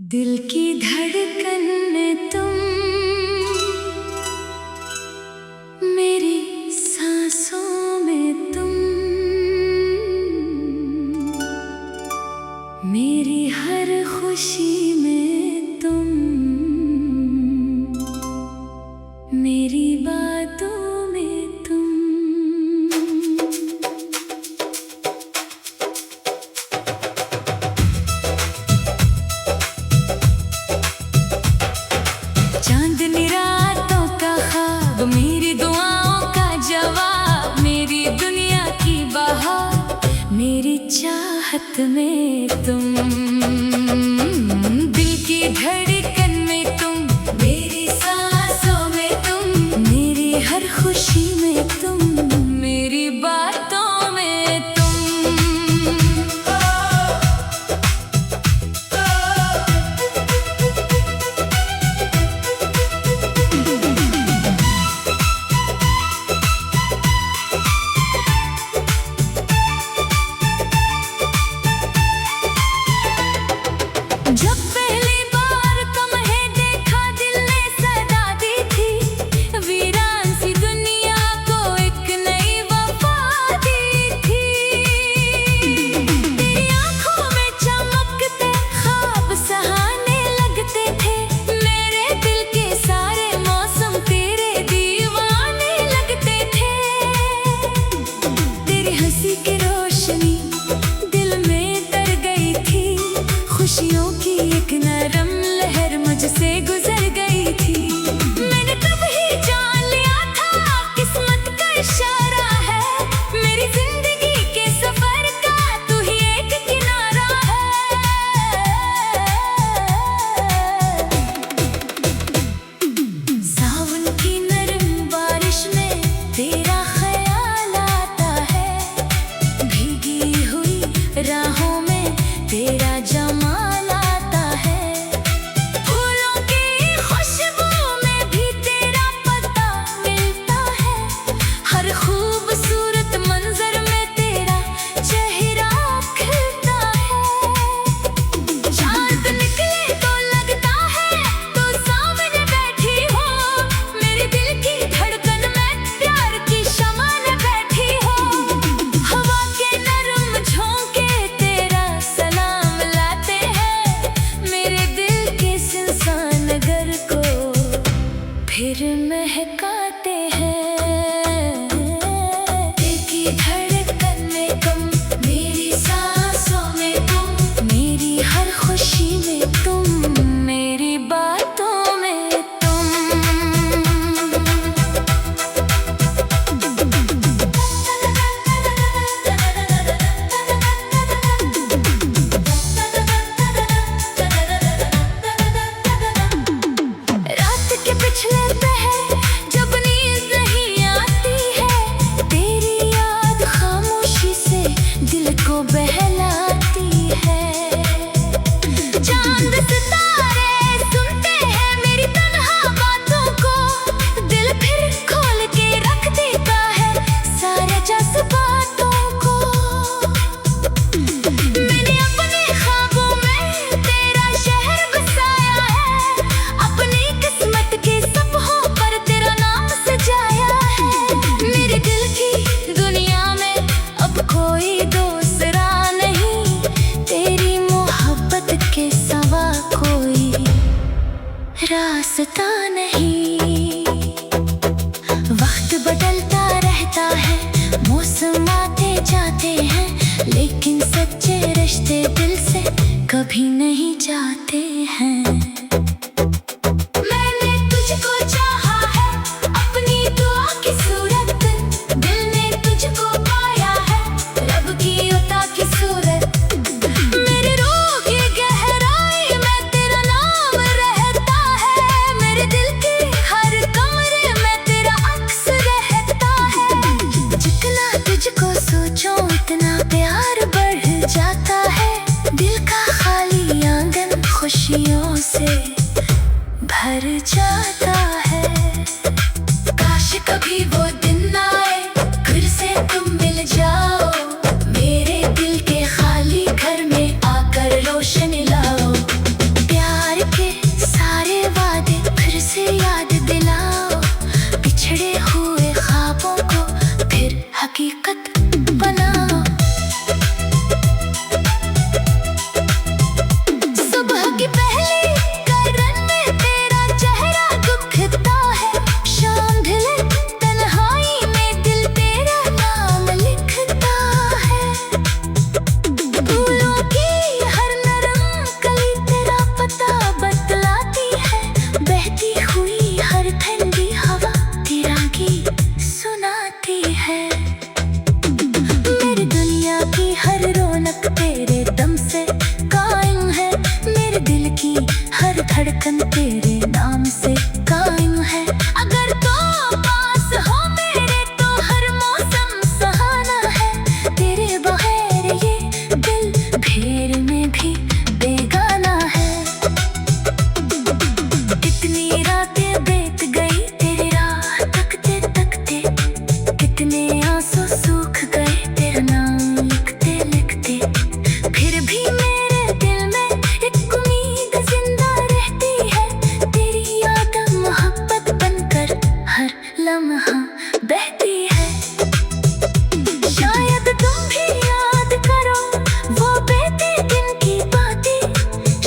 दिल की धड़कन में तुम, मेरी सांसों में तुम, मेरी हर खुशी में तुम, मेरी बातों में तुम। चांदनी रातों का ख्वाब, मेरी दुआओं का जवाब, मेरी दुनिया की बहार, मेरी चाहत में तुम। दिल की धड़कन में तुम, मेरी सांसों में तुम, मेरी हर खुशी में तुम, मेरी बातों में तुम। जब पहली बार तुम्हें देखा, दिल ने सदा दी थी, वीरान सी दुनिया को एक नई वफा दी थी। तेरी आंखों में चमकते ख्वाब सहाने लगते थे, मेरे दिल के सारे मौसम तेरे दीवाने लगते थे। तेरी हंसी की रोशनी दिल में तर गई थी, खुशियों की एक नरम लहर मुझसे गुजर गई थी। मैंने तब ही जान लिया था, किस्मत का इशारा है, मेरी जिंदगी के सफर का तू ही एक किनारा है। सावन की नरम बारिश में तेरा ख्याल आता है, भीगी हुई राहों में तेरा जमाल आता है, फूलों की खुशबू में भी तेरा पता मिलता है, हर खूबसूरत मंजर में तेरा चेहरा खिलता है। चांद निकले तो लगता है तू सामने बैठी हो, मेरे दिल की धड़कन में प्यार की शमा ने बैठी हो। हवा के नरम झोंके तेरा सलाम लाते हैं, मेरे दिल के सुनसान नगर को फिर महकाते हैं। दिल की धड़कन में तुम, मेरी सांसों में तुम, मेरी हर खुशी में तुम, मेरी बातों में तुम। रात के पिछले पहर जब नींद नहीं आती है, तेरी याद खामोशी से दिल को बहलाती है। चांद सितारे सुनते हैं मेरी तन्हा बातों को, दिल फिर खोल के रख देता है सारे जज्बातों को। मैंने अपने ख्वाबों में तेरा शहर बसाया है, अपनी किस्मत के सपनों पर तेरा नाम सजाया है। मेरे दिल की दुनिया में अब कोई दूसरा नहीं, तेरी मोहब्बत के सिवा कोई रास्ता नहीं। वक्त बदलता रहता है, मौसम आते जाते हैं, लेकिन सच्चे रिश्ते दिल से कभी नहीं जाते हैं। मैंने तुझको चाहा है अपनी दुआ की सूरत, दिल ने तुझको पाया है रब की अता की सूरत। मेरे रूह की गहराई में तेरा नाम रहता है, मेरे दिल के हर कमरे में तेरा अक्स रहता है। जितना तुझको सोचो उतना प्यार बढ़ जाता है, दिल का खाली आंगन खुशियों से भर जाता है। काश कभी वो दिन आए, फिर से तुम मिल जाओ, मेरे दिल के खाली घर में आकर रोशनी लाओ। प्यार धड़कन तेरे नाम से कायम है। अगर तो पास हो मेरे तो हर मौसम सुहाना है। तेरे बगैर ये दिल फेर में भी बेगाना है। कितनी रातें बीत गई तेरी राह तकते तकते, कितने आंसू सूख गए तेरा नाम लिखते लिखते। फिर भी मेरे दिल में एक उम्मीद जिंदा रहती है। तेरी याद मोहब्बत बनकर हर लम्हा बहती है। शायद तुम भी याद करो वो बीते दिन की बातें।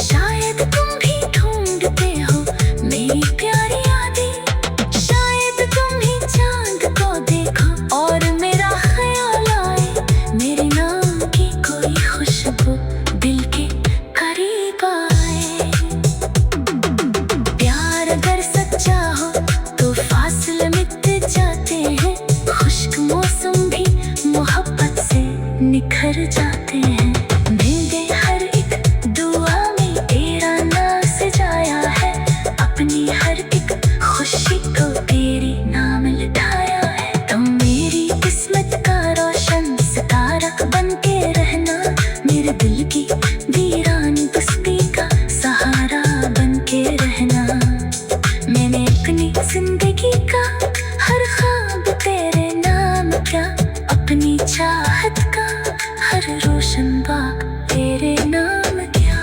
शायद तुम भी ढूंढते हो मेरी प्यारी यादें। शायद तुम ही चांद को देखो और मेरा ख्याल आए। मेरे नाम की कोई खुशबू दिल के करीब आए। प्यार अगर सच्चा हो तो फासले मिट जाते हैं। खुश्क मौसम भी मोहब्बत से निखर जाते हैं। मेरे हर एक दुआ में तेरा नाम सजाया है। अपनी हर एक खुशी को तेरे नाम लिखाया है। तुम मेरी किस्मत का रोशन सितारा बन के रहना। मेरे दिल की वीरान बस्ती का सहारा बन के रहना। मैंने अपनी जिंदगी का हर ख्वाब तेरे नाम क्या, अपनी चाहत का हर रोशन बाग तेरे नाम क्या।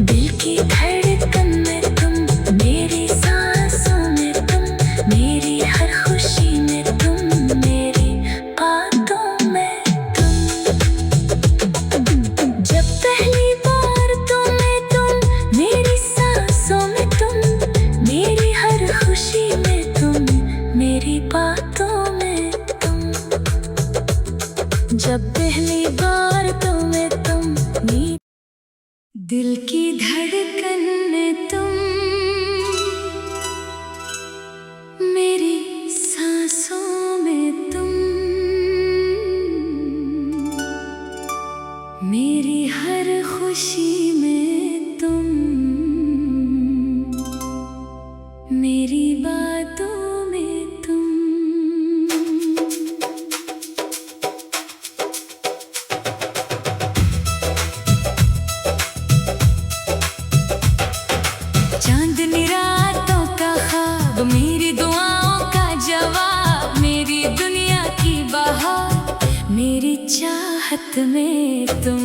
दिल की धड़कन में तुम, मेरी सांसों में तुम, मेरी हर खुशी में तुम, मेरी बातों में तुम। जब पहली बार तुम, मेरी सांसों में तुम, मेरी हर खुशी में तुम, मेरी बातों में तुम। जब पहली बार तुम, दिल की धड़कन में तुम, मेरी सांसों में तुम, मेरी हर खुशी में तुम, मेरी बातों में तुम। चांदनी रातों का ख्वाब, मेरी दुआओं का जवाब, मेरी दुनिया की बहार, मेरी चाहत में तुम।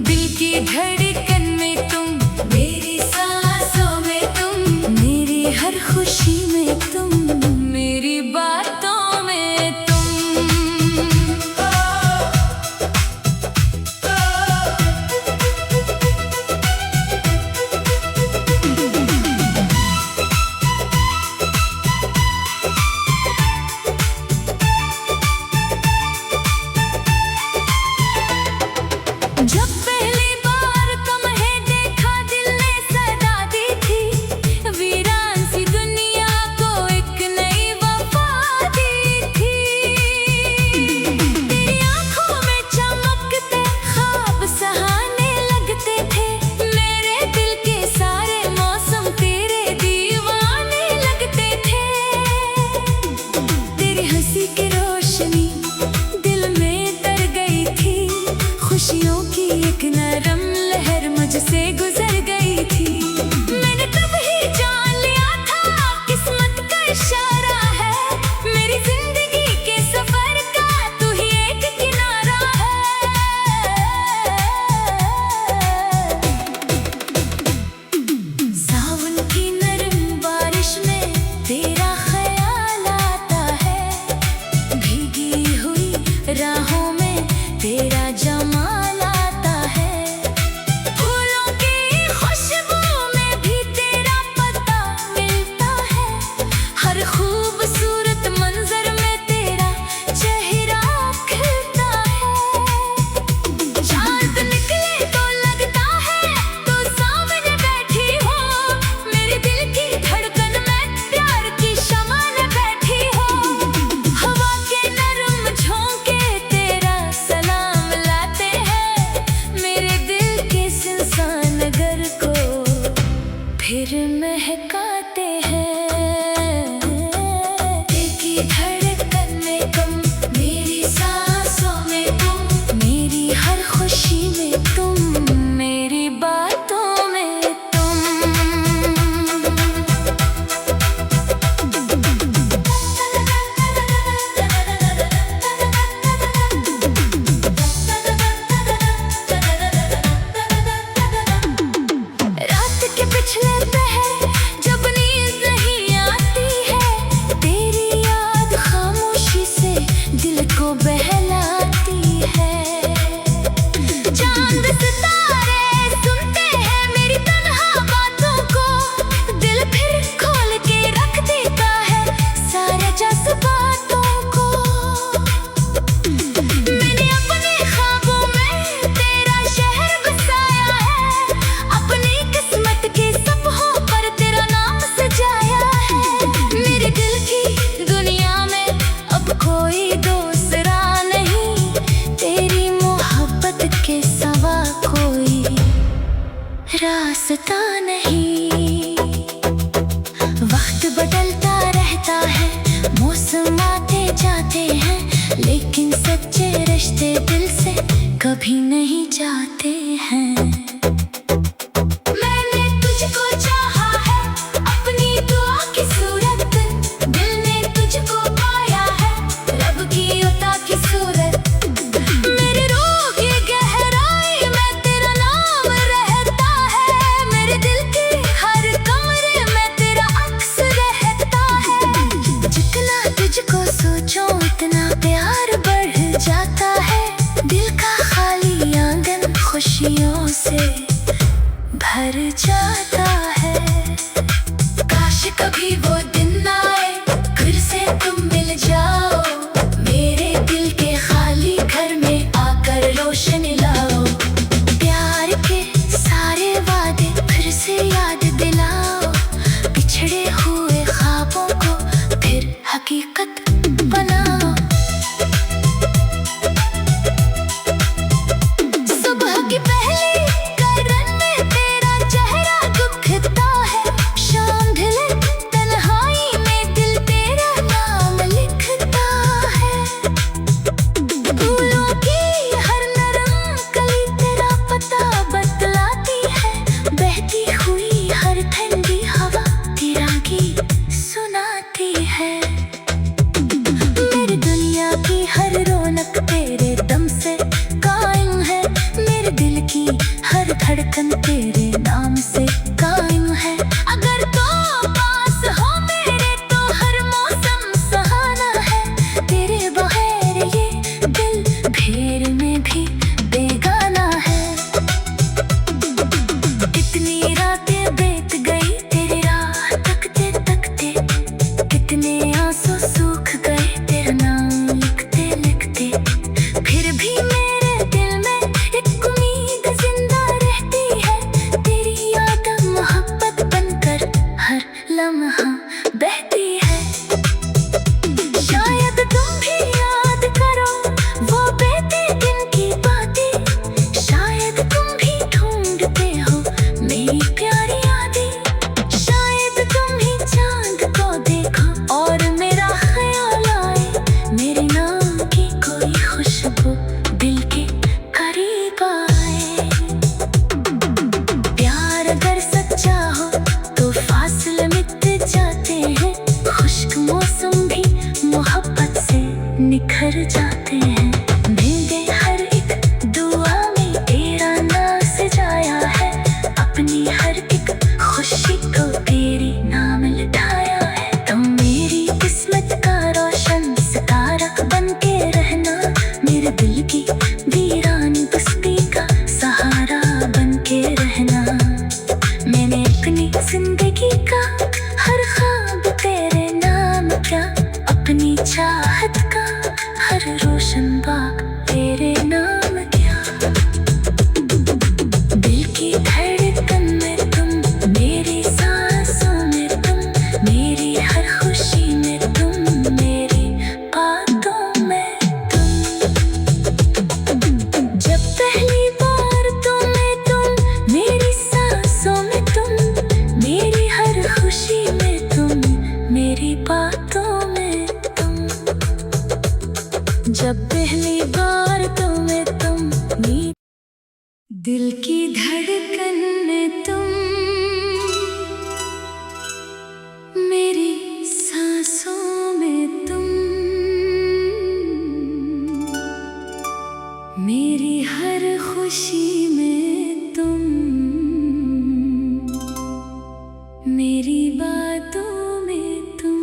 दिल की धड़कन में तुम, मेरी सांसों में तुम, मेरी हर खुशी में तुम, मेरी बातों में तुम। जब पहली बार तुम्हें देखा दिल ने सदा दी थी। वीरान सी दुनिया को एक नई वफा दी थी। तेरी आंखों में चमकते ख्वाब सहाने लगते थे। मेरे दिल के सारे मौसम तेरे दीवाने लगते थे। तेरी हंसी की रोशनी दिल में तर गई थी। खुशियों की एक नरम लहर मुझसे गुजर गई थी। मैंने तब ही जान लिया था किस्मत का इशारा है। मेरी जिंदगी के सफर का तू ही एक किनारा है। सावन की नरम बारिश में तेरा ख्याल आता है। भीगी हुई राहों में तेरा जमाल आता है। फूलों की खुशबू में कोई रास्ता नहीं। वक्त बदलता रहता है, मौसम आते जाते हैं, लेकिन सच्चे रिश्ते दिल से कभी नहीं जाते हैं। मैंने तुझको चाहा है अपनी दुआ की सूरत, दिल ने तुझको पाया है रब की अता की सूरत। मेरे रूह की गहराई में तेरा नाम रहता है, मेरे दिल के हर कमरे में तेरा अक्स रहता है। जितना तुझको सोचो उतना प्यार बढ़ जाता है, दिल का खाली आंगन खुशियों से भर जाता है। काश कभी वो दिन आए फिर से तुम मिल जाओ, मेरे दिल के खाली घर में आकर रोशनी लाओ। प्यार के सारे वादे फिर से याद दिलाओ, बिछड़े हुए ख्वाबों को फिर हकीकत बनाओ। सुबह की पहली करन में तेरा चेहरा दिखता है, शाम ढले तन्हाई में दिल तेरा नाम लिखता है। फूलों की हर नरम कली तेरा पता बतलाती है, बहती हुई हर ठंडी हवा तेरा गीत सुनाती है। मेरी दुनिया की हर रौनक तेरे दम से कायम है, मेरे दिल की हर धड़कन तेरे नाम से कायम है। अगर तो पास हो मेरे तो हर मौसम सुहाना है, तेरे बगैर ये दिल भेड़ में भी बेगाना है। इतनी रातें बीत गई तेरी राह तकते तकते, कितने आंसू सूख गए तेरा नाम लिखते लिखते। फिर भी मेरे दिल में एक उम्मीद जिंदा रहती है, तेरी याद मोहब्बत बनकर हर लम्हा बहती है। शायद तुम भी याद करो वो बीते दिन की बातें, शायद तुम भी ढूंढते हो मेरी प्यारी यादें। शायद तुम भी चांद को देखो और मेरा ख्याल आए, मेरे नाम की कोई खुशबू दिल के करीब आए। प्यार अगर सच्चा हो तो फासले मिट जाते हैं, खुश्क मौसम भी मोहब्बत से निखर जाते हैं। मेरे हर एक दुआ में तेरा नाम सजाया है, अपनी हर एक खुशी को तेरे नाम लिखाया है। तुम मेरी किस्मत का रोशन सितारा बन के रहना, मेरे दिल की वीरानी बस्ती का सहारा बन के रहना। मैंने अपनी जिंदगी का हर ख्वाब तेरे नाम क्या, अपनी चाहत का हर रोशन बाग तेरे नाम क्या। दिल की धड़कन में तुम, मेरी सांसों में तुम, मेरी हर खुशी में तुम, मेरी बातों में तुम। जब पहली बार तुम, मेरी सांसों में तुम, मेरी हर खुशी में तुम, मेरी बातों में तुम। जब पहली बार तुम, दिल की धड़कन में तुम, मेरी सांसों में तुम, मेरी हर खुशी में तुम, मेरी बातों में तुम।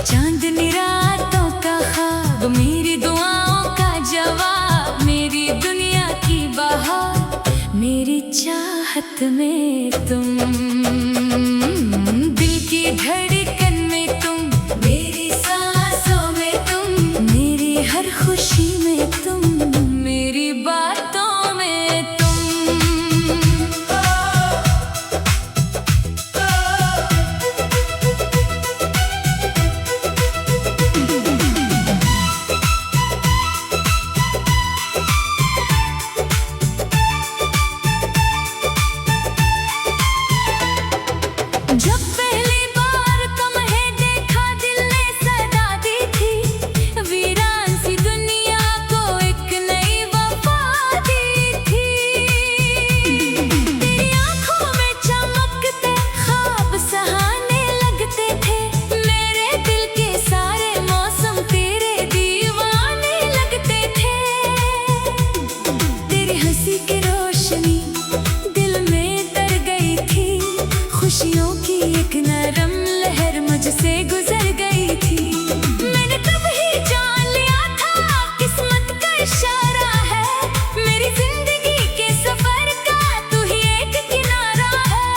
चांदनी रातों का ख्वाब, मेरी दुआओं का जवाब, मेरी दुनिया की बहार, मेरी चाहत में तुम। दिल की धड़कन में तुम, मेरी सांसों में तुम, मेरी हर खुशी में तुम, मेरी बातों में तुम। जब पहली बार तुम्हें देखा दिल ने सदा दी थी, वीरान सी दुनिया को एक नई वफा दी थी। तेरी आंखों में चमकते ख्वाब सहाने लगते थे, मेरे दिल के सारे मौसम तेरे दीवाने लगते थे। तेरी हंसी की रोशनी दिल में तर गई थी, खुशियों की एक नरम लहर मुझसे गुजर गई थी। मैंने तब ही जान लिया था किस्मत का इशारा है, मेरी जिंदगी के सफर का तू ही एक किनारा है।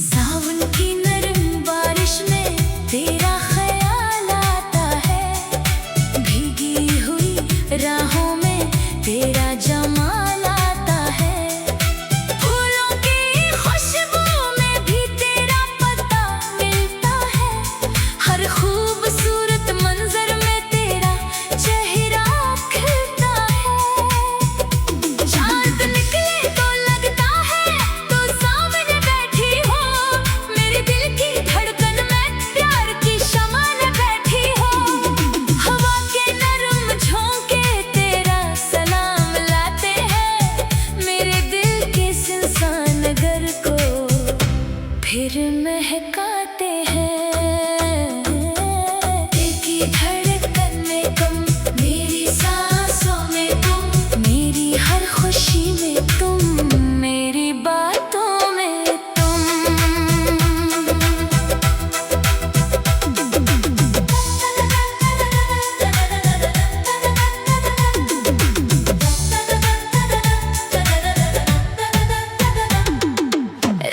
सावन की नरम बारिश में तेरा ख्याल आता है, भीगी हुई राहों में तेरा जमाल आता है। फूलों की खुशबू में भी तेरा पता मिलता है, हर खूबसूरत मंजर में तेरा चेहरा खिलता है। चांद निकले तो लगता है तू सामने बैठी हो, मेरे दिल की धड़कन में प्यार की शम्मा में बैठी हो। हवा के नरम झोंके तेरा सलाम लाते हैं, मेरे दिल के सुनसान घर को फिर महकाते हैं। दिल की धड़कन में तुम, मेरी सांसों में तुम, मेरी हर खुशी में तुम, मेरी बातों में तुम।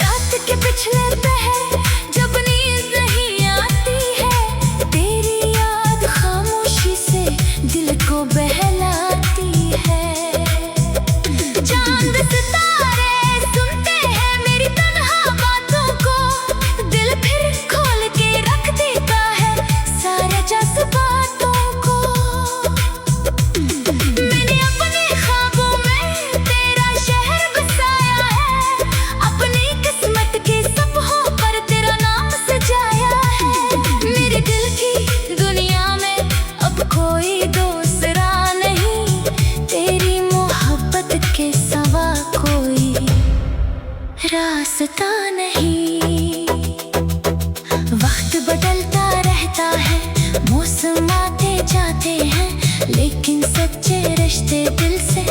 रात के पिछले पहर जब नींद नहीं आती है, तेरी याद खामोशी से दिल को बहलाती है। चांद सितारे सुनते हैं मेरी तन्हा बातों को, दिल फिर खोल के रख देता है सारे जज्बातों को। मैंने अपने ख्वाबों में तेरा शहर बसाया है, अपनी किस्मत के सपनों पर तेरा नाम सजाया है। मेरे दिल की दुनिया में अब कोई दूसरा नहीं, तेरी मोहब्बत के सिवा कोई रास्ता नहीं। वक्त बदलता रहता है, मौसम आते जाते हैं, लेकिन सच्चे रिश्ते दिल से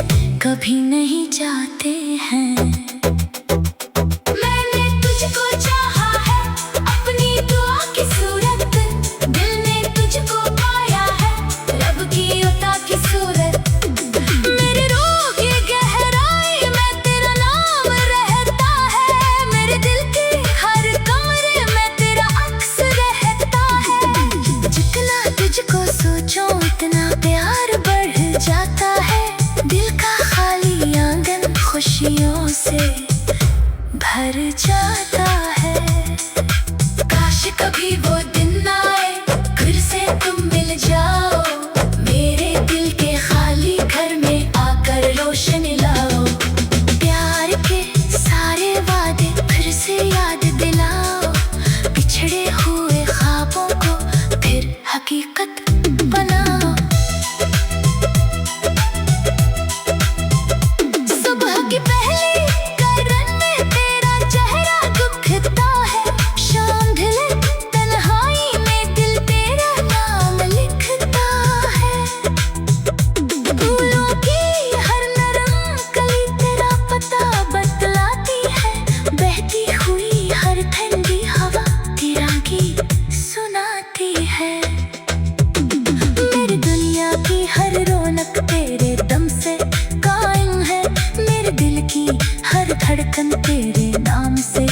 कभी नहीं जाते हैं। मैंने तुझको चाहा है अपनी दुआ की सूरत, दिल ने तुझको पाया है रब की अता की सूरत। मेरे रूह की गहराई में तेरा नाम रहता है, मेरे दिल के हर कमरे में तेरा अक्स रहता है। जितना तुझको सोचो उतना प्यार बढ़ जाता है, दिल का खाली आंगन खुशियों से भर जाता है। काश कभी वो दिन आए फिर से तुम मिल जाओ, मेरे दिल के खाली घर में आकर रोशनी लाओ। प्यार के सारे वादे फिर से याद दिलाओ, बिछड़े हुए ख्वाबों को फिर हकीकत बनाओ। सुबह की पहली करन में तेरा चेहरा दिखता है, शाम ढले तन्हाई में दिल तेरा नाम लिखता है। फूलों की हर नरम कली तेरा पता बतलाती है, बहती हुई हर ठंडी हवा तेरा गीत सुनाती है। मेरी दुनिया की हर रौनक तेरे दम से कायम है, मेरे दिल की हर धड़कन तेरे नाम से